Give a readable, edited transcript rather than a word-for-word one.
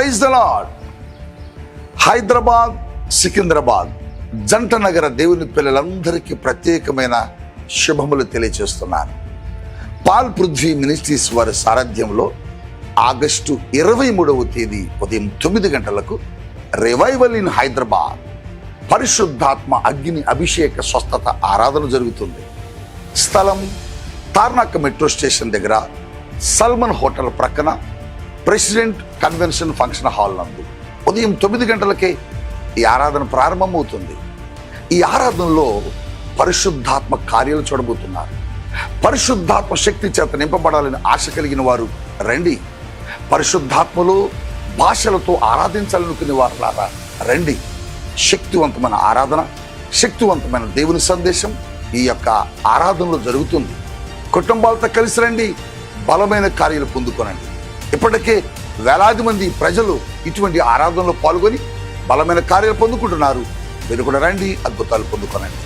Praise the lord. Hyderabad, Secunderabad జంట నగర దేవుని పిల్లలందరికీ ప్రత్యేకమైన శుభములు తెలియజేస్తున్నాను. పాల్ పృథ్వీ మినిస్ట్రీస్ వారి సారథ్యంలో ఆగస్టు 23వ తేదీ ఉదయం 9 గంటలకు రివైవల్ ఇన్ హైదరాబాద్ పరిశుద్ధాత్మ అగ్ని అభిషేక స్వస్థత ఆరాధన జరుగుతుంది. స్థలం తార్నాక మెట్రో స్టేషన్ దగ్గర సల్మన్ హోటల్ ప్రక్కన ప్రెసిడెంట్ కన్వెన్షన్ ఫంక్షన్ హాల్ నందు ఉదయం 9 గంటలకే ఈ ఆరాధన ప్రారంభమవుతుంది. ఈ ఆరాధనలో పరిశుద్ధాత్మ కార్యాలు చూడబోతున్నారు. పరిశుద్ధాత్మ శక్తి చేత నింపబడాలని ఆశ కలిగిన వారు రండి. పరిశుద్ధాత్మలో భాషలతో ఆరాధించాలనుకునే వారులారా రండి. శక్తివంతమైన ఆరాధన, శక్తివంతమైన దేవుని సందేశం ఈ యొక్క ఆరాధనలో జరుగుతుంది. కుటుంబాలతో కలిసి రండి, బలమైన కార్యాలు పొందుకోనండి. ఇప్పటికే వేలాది మంది ప్రజలు ఇటువంటి ఆరాధనలో పాల్గొని బలమైన కార్యాలు పొందుకుంటున్నారు. మీరు కూడా రండి, అద్భుతాలు పొందుకోనండి.